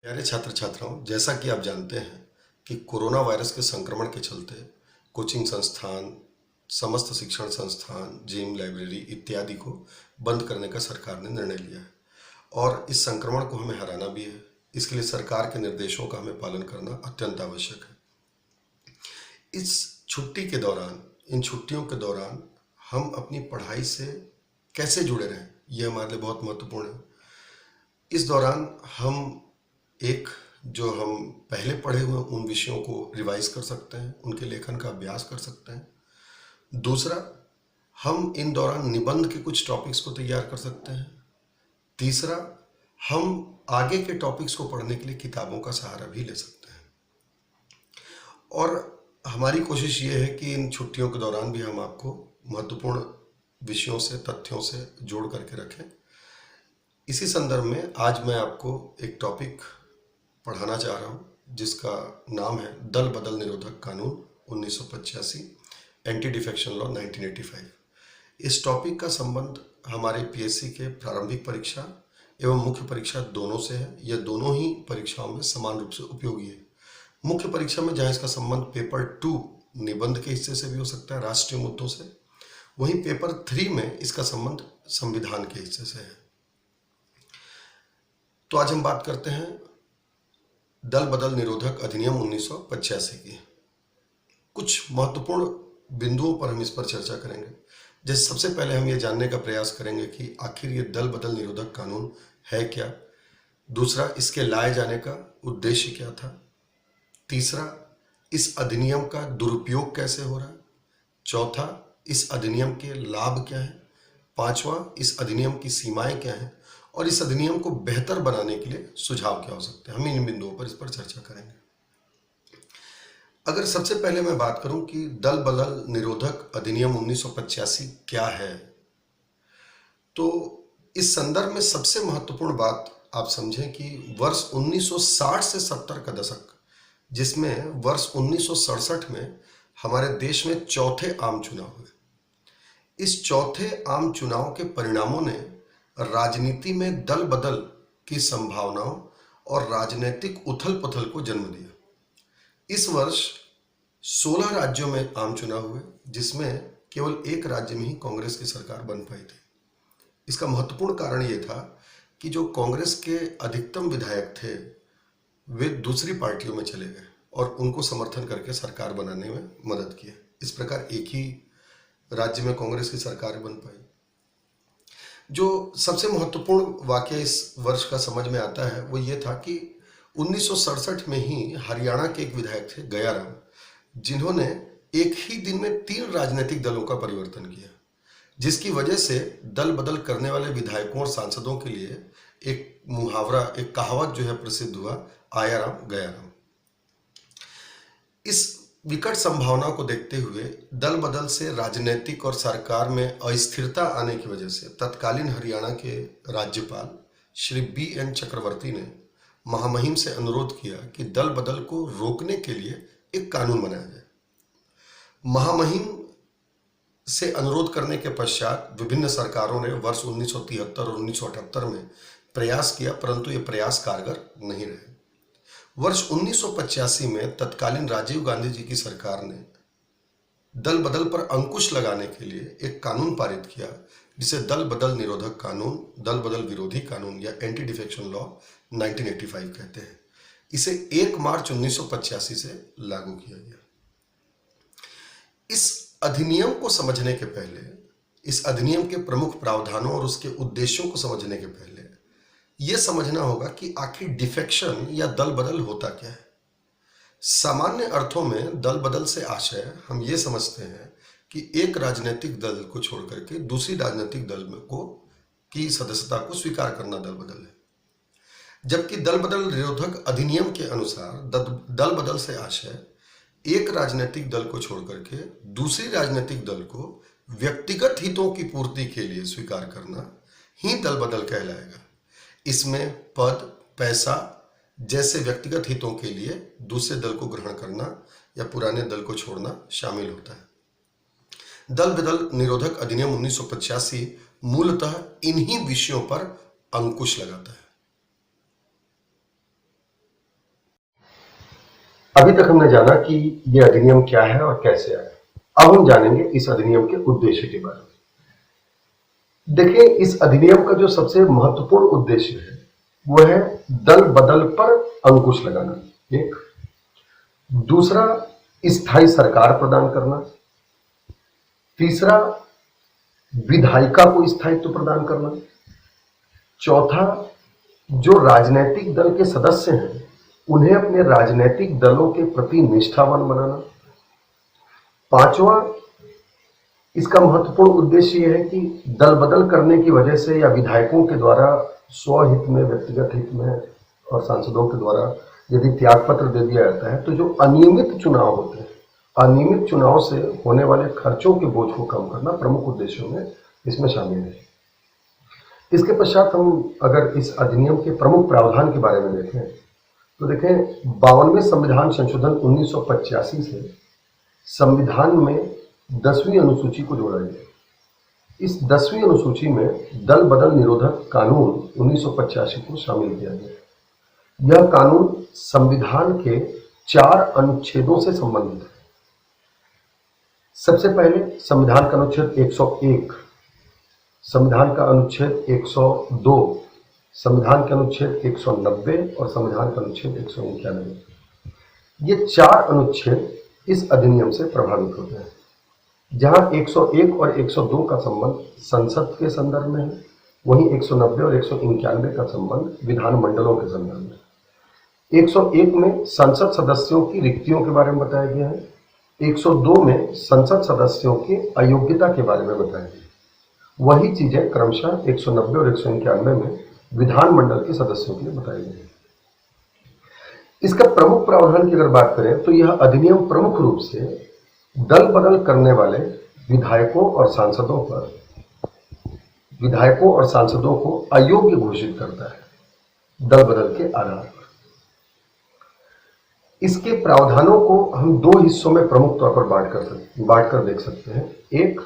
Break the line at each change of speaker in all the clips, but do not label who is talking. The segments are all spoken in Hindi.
प्यारे छात्र छात्राओं, जैसा कि आप जानते हैं कि कोरोना वायरस के संक्रमण के चलते कोचिंग संस्थान, समस्त शिक्षण संस्थान, जिम, लाइब्रेरी इत्यादि को बंद करने का सरकार ने निर्णय लिया है और इस संक्रमण को हमें हराना भी है। इसके लिए सरकार के निर्देशों का हमें पालन करना अत्यंत आवश्यक है। इस छुट्टी के दौरान, इन छुट्टियों के दौरान हम अपनी पढ़ाई से कैसे जुड़े रहें, यह हमारे लिए बहुत महत्वपूर्ण है। इस दौरान हम एक जो हम पहले पढ़े हुए उन विषयों को रिवाइज कर सकते हैं, उनके लेखन का अभ्यास कर सकते हैं। दूसरा, हम इन दौरान निबंध के कुछ टॉपिक्स को तैयार कर सकते हैं। तीसरा, हम आगे के टॉपिक्स को पढ़ने के लिए किताबों का सहारा भी ले सकते हैं। और हमारी कोशिश ये है कि इन छुट्टियों के दौरान भी हम आपको महत्वपूर्ण विषयों से, तथ्यों से जोड़ करके रखें। इसी संदर्भ में आज मैं आपको एक टॉपिक पढ़ाना चाह रहा हूँ जिसका नाम है दल बदल निरोधक कानून 1985, एंटी डिफेक्शन लॉ 1985। इस टॉपिक का संबंध हमारे पीएससी के प्रारंभिक परीक्षा एवं मुख्य परीक्षा दोनों से है। यह दोनों ही परीक्षाओं में समान रूप से उपयोगी है। मुख्य परीक्षा में जहाँ इसका संबंध पेपर 2 निबंध के हिस्से से भी हो सकता है, राष्ट्रीय मुद्दों से, वहीं पेपर 3 में इसका संबंध संविधान के हिस्से से है। तो आज हम बात करते हैं दल बदल निरोधक अधिनियम 1985 की। कुछ महत्वपूर्ण बिंदुओं पर हम इस पर चर्चा करेंगे। जैसे सबसे पहले हम ये जानने का प्रयास करेंगे कि आखिर ये दल बदल निरोधक कानून है क्या। दूसरा, इसके लाए जाने का उद्देश्य क्या था। तीसरा, इस अधिनियम का दुरुपयोग कैसे हो रहा है। चौथा, इस अधिनियम के लाभ क्या हैं। पांचवा, इस अधिनियम की सीमाएं क्या हैं और इस अधिनियम को बेहतर बनाने के लिए सुझाव क्या हो सकते हैं। हम इन बिंदुओं पर इस पर चर्चा करेंगे। अगर सबसे पहले मैं बात करूं कि दल बदल निरोधक अधिनियम 1985 क्या है, तो इस संदर्भ में सबसे महत्वपूर्ण बात आप समझें कि वर्ष 1960 से 70 का दशक, जिसमें वर्ष 1967 में हमारे देश में चौथे आम चुनाव हुए। इस चौथे आम चुनाव के परिणामों ने राजनीति में दल बदल की संभावनाओं और राजनीतिक उथल पुथल को जन्म दिया। इस वर्ष 16 राज्यों में आम चुनाव हुए, जिसमें केवल एक राज्य में ही कांग्रेस की सरकार बन पाई थी। इसका महत्वपूर्ण कारण ये था कि जो कांग्रेस के अधिकतम विधायक थे वे दूसरी पार्टियों में चले गए और उनको समर्थन करके सरकार बनाने में मदद की। इस प्रकार एक ही राज्य में कांग्रेस की सरकार बन पाई। जो सबसे महत्वपूर्ण वाकया इस वर्ष का समझ में आता है वो ये था कि 1967 में ही हरियाणा के एक विधायक थे गयाराम, जिन्होंने एक ही दिन में 3 राजनीतिक दलों का परिवर्तन किया, जिसकी वजह से दल बदल करने वाले विधायकों और सांसदों के लिए एक मुहावरा, एक कहावत जो है प्रसिद्ध हुआ, आया राम गया राम। इस विकट संभावना को देखते हुए दल बदल से राजनीतिक और सरकार में अस्थिरता आने की वजह से तत्कालीन हरियाणा के राज्यपाल श्री BN चक्रवर्ती ने महामहिम से अनुरोध किया कि दल बदल को रोकने के लिए एक कानून बनाया जाए। महामहिम से अनुरोध करने के पश्चात विभिन्न सरकारों ने वर्ष 1973 और 1978 में प्रयास किया, परंतु ये प्रयास कारगर नहीं रहे। वर्ष 1985 में तत्कालीन राजीव गांधी जी की सरकार ने दल बदल पर अंकुश लगाने के लिए एक कानून पारित किया, जिसे दल बदल निरोधक कानून, दल बदल विरोधी कानून या एंटी डिफेक्शन लॉ 1985 कहते हैं। इसे 1 मार्च 1985 से लागू किया गया। इस अधिनियम को समझने के पहले, इस अधिनियम के प्रमुख प्रावधानों और उसके उद्देश्यों को समझने के पहले यह समझना होगा कि आखिर डिफेक्शन या दल बदल होता क्या है। सामान्य अर्थों में दल बदल से आशय हम ये समझते हैं कि एक राजनीतिक दल को छोड़कर के दूसरी राजनीतिक दल को की सदस्यता को स्वीकार करना दल बदल है। जबकि दल बदल निरोधक अधिनियम के अनुसार दल बदल से आशय एक राजनीतिक दल को छोड़कर के दूसरी राजनीतिक दल को व्यक्तिगत हितों की पूर्ति के लिए स्वीकार करना ही दल बदल कहलाएगा। इसमें पद, पैसा जैसे व्यक्तिगत हितों के लिए दूसरे दल को ग्रहण करना या पुराने दल को छोड़ना शामिल होता है। दल बदल निरोधक अधिनियम 1985 मूलतः इन्हीं विषयों पर अंकुश लगाता है। अभी तक हमने जाना कि यह अधिनियम क्या है और कैसे आया। अब हम जानेंगे इस अधिनियम के उद्देश्य के बारे में। देखिए, इस अधिनियम का जो सबसे महत्वपूर्ण उद्देश्य है वो है दल बदल पर अंकुश लगाना, एक। दूसरा, स्थायी सरकार प्रदान करना। तीसरा, विधायिका को स्थायित्व प्रदान करना। चौथा, जो राजनीतिक दल के सदस्य हैं उन्हें अपने राजनीतिक दलों के प्रति निष्ठावान बनाना। पांचवा, इसका महत्वपूर्ण उद्देश्य यह है कि दल बदल करने की वजह से या विधायकों के द्वारा स्वहित में, व्यक्तिगत हित में और सांसदों के द्वारा यदि त्यागपत्र दे दिया जाता है तो जो अनियमित चुनाव होते हैं, अनियमित चुनाव से होने वाले खर्चों के बोझ को कम करना प्रमुख उद्देश्यों में इसमें शामिल है। इसके पश्चात हम अगर इस अधिनियम के प्रमुख प्रावधान के बारे में देखें तो देखें, 52वें संविधान संशोधन 1985 से संविधान में 10वीं अनुसूची को जोड़ा गया। इस 10वीं अनुसूची में दल बदल निरोधक कानून 1985 को शामिल किया गया। यह कानून संविधान के 4 अनुच्छेदों से संबंधित है। सबसे पहले संविधान का अनुच्छेद 101, संविधान का अनुच्छेद 102, संविधान के अनुच्छेद 190 और संविधान का अनुच्छेद 191। ये 4 अनुच्छेद इस अधिनियम से प्रभावित होते हैं। जहां 101 और 102 का संबंध संसद के संदर्भ में है, वहीं 190 और 191 का संबंध विधानमंडलों के संदर्भ में। 101 में संसद सदस्यों की रिक्तियों के बारे में बताया गया है। 102 में संसद सदस्यों की अयोग्यता के बारे में बताया गया। वही चीजें क्रमशः 190 और 191 में विधानमंडल के सदस्यों के लिए बताई गई है। इसका प्रमुख प्रावधान की अगर बात करें तो यह अधिनियम प्रमुख रूप से दल बदल करने वाले विधायकों और सांसदों को अयोग्य घोषित करता है दल बदल के आधार पर। इसके प्रावधानों को हम 2 हिस्सों में प्रमुख तौर पर बांट कर देख सकते हैं। एक,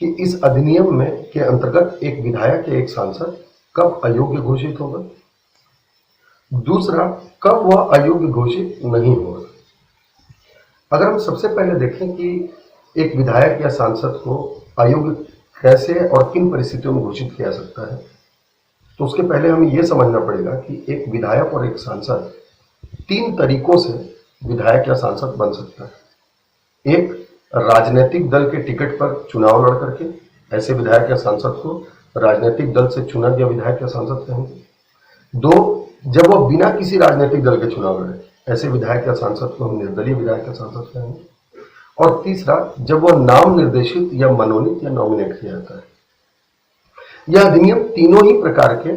कि इस अधिनियम में के अंतर्गत एक विधायक या एक सांसद कब अयोग्य घोषित होगा। दूसरा, कब वह अयोग्य घोषित नहीं होगा। अगर हम सबसे पहले देखें कि एक विधायक या सांसद को अयोग्य कैसे और किन परिस्थितियों में घोषित किया जा सकता है, तो उसके पहले हमें यह समझना पड़ेगा कि एक विधायक और एक सांसद 3 तरीकों से विधायक या सांसद बन सकता है। एक, राजनीतिक दल के टिकट पर चुनाव लड़ करके, ऐसे विधायक या सांसद को राजनीतिक दल से चुना गया विधायक या सांसद कहेंगे। 2, जब वह बिना किसी राजनीतिक दल के चुनाव लड़े, ऐसे विधायक या सांसद को हम निर्दलीय विधायक या सांसद कहेंगे। और तीसरा, जब वह नाम निर्देशित या मनोनीत या नॉमिनेट किया जाता है। यह अधिनियम तीनों ही प्रकार के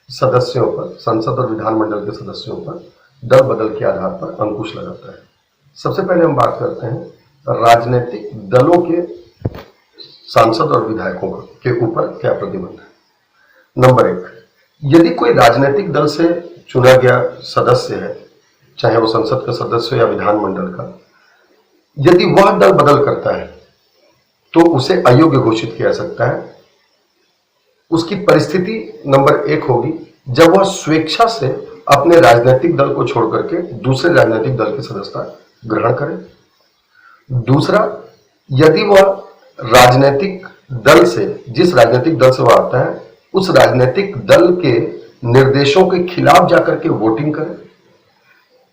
सदस्यों पर, संसद और विधानमंडल के सदस्यों पर दल बदल के आधार पर अंकुश लगाता है। सबसे पहले हम बात करते हैं राजनीतिक दलों के सांसद और विधायकों के ऊपर क्या प्रतिबंध है। नंबर 1, यदि कोई राजनीतिक दल से चुना गया सदस्य है, चाहे वो संसद का सदस्य या विधानमंडल का, यदि वह दल बदल करता है तो उसे अयोग्य घोषित किया जा सकता है। उसकी परिस्थिति नंबर 1 होगी जब वह स्वेच्छा से अपने राजनीतिक दल को छोड़ करके दूसरे राजनीतिक दल की सदस्यता ग्रहण करे। दूसरा, यदि वह राजनीतिक दल से, जिस राजनीतिक दल से वह आता है, उस राजनीतिक दल के निर्देशों के खिलाफ जाकर के वोटिंग करे।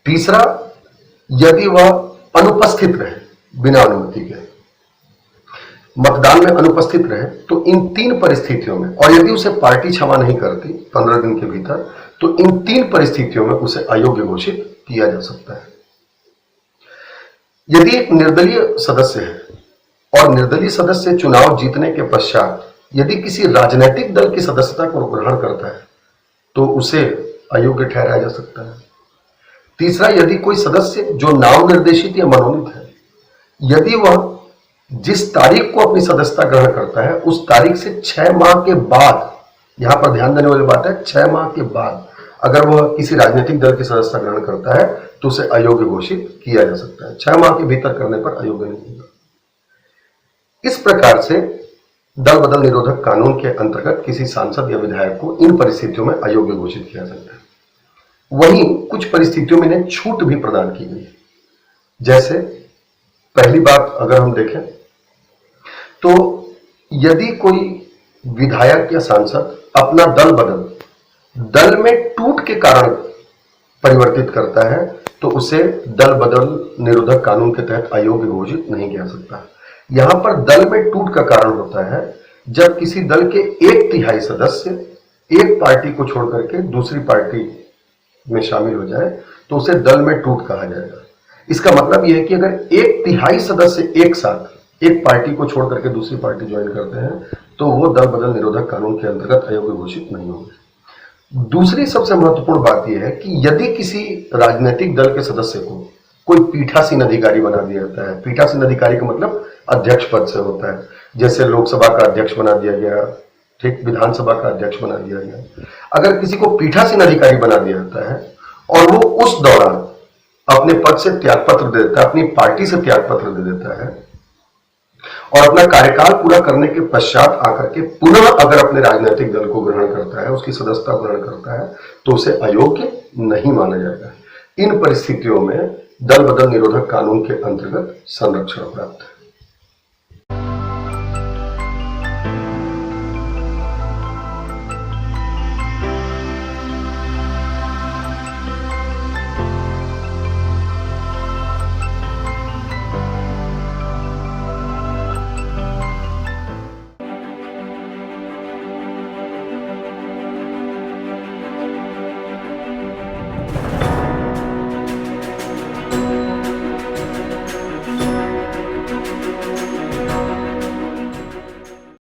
तीसरा, यदि वह अनुपस्थित रहे, बिना अनुमति के मतदान में अनुपस्थित रहे, तो इन 3 परिस्थितियों में, और यदि उसे पार्टी क्षमा नहीं करती 15 दिन के भीतर, तो इन 3 परिस्थितियों में उसे अयोग्य घोषित किया जा सकता है। यदि एक निर्दलीय सदस्य है और निर्दलीय सदस्य चुनाव जीतने के पश्चात यदि किसी राजनीतिक दल की सदस्यता को ग्रहण करता है तो उसे अयोग्य ठहराया जा सकता है। तीसरा, यदि कोई सदस्य जो नाम निर्देशित या मनोनीत है, यदि वह जिस तारीख को अपनी सदस्यता ग्रहण करता है उस तारीख से 6 माह के बाद, यहां पर ध्यान देने वाली बात है 6 माह के बाद अगर वह किसी राजनीतिक दल की सदस्यता ग्रहण करता है तो उसे अयोग्य घोषित किया जा सकता है। 6 माह के भीतर करने पर अयोग्य नहीं होगा। इस प्रकार से दल बदल निरोधक कानून के अंतर्गत किसी सांसद या विधायक को इन परिस्थितियों में अयोग्य घोषित किया सकता है। वहीं कुछ परिस्थितियों में इन्हें छूट भी प्रदान की गई है। जैसे पहली बात अगर हम देखें तो यदि कोई विधायक या सांसद अपना दल में टूट के कारण परिवर्तित करता है तो उसे दल बदल निरोधक कानून के तहत अयोग्य घोषित नहीं किया सकता। यहां पर दल में टूट का कारण होता है जब किसी दल के 1/3 सदस्य एक पार्टी को छोड़कर के दूसरी पार्टी में शामिल हो जाए तो उसे दल में टूट कहा जाएगा। इसका मतलब यह है कि अगर 1/3 सदस्य एक साथ एक पार्टी को छोड़ करके दूसरी पार्टी ज्वाइन करते हैं तो वो दल बदल निरोधक कानून के अंतर्गत अयोग्य घोषित नहीं होंगे। दूसरी सबसे महत्वपूर्ण बात यह है कि यदि किसी राजनीतिक दल के सदस्य को कोई पीठासीन अधिकारी बना दिया जाता है, पीठासीन अधिकारी का मतलब अध्यक्ष पद से होता है, जैसे लोकसभा का अध्यक्ष बना दिया गया, ठीक, विधानसभा का अध्यक्ष बना दिया गया। अगर किसी को पीठासीन अधिकारी बना दिया जाता है और वो उस दौरान अपने पद से त्यागपत्र दे देता है, अपनी पार्टी से त्यागपत्र दे देता है और अपना कार्यकाल पूरा करने के पश्चात आकर के पुनः अगर अपने राजनीतिक दल को ग्रहण करता है, उसकी सदस्यता ग्रहण करता है तो उसे अयोग्य नहीं माना जाएगा। इन परिस्थितियों में दल बदल निरोधक कानून के अंतर्गत संरक्षण प्राप्त है।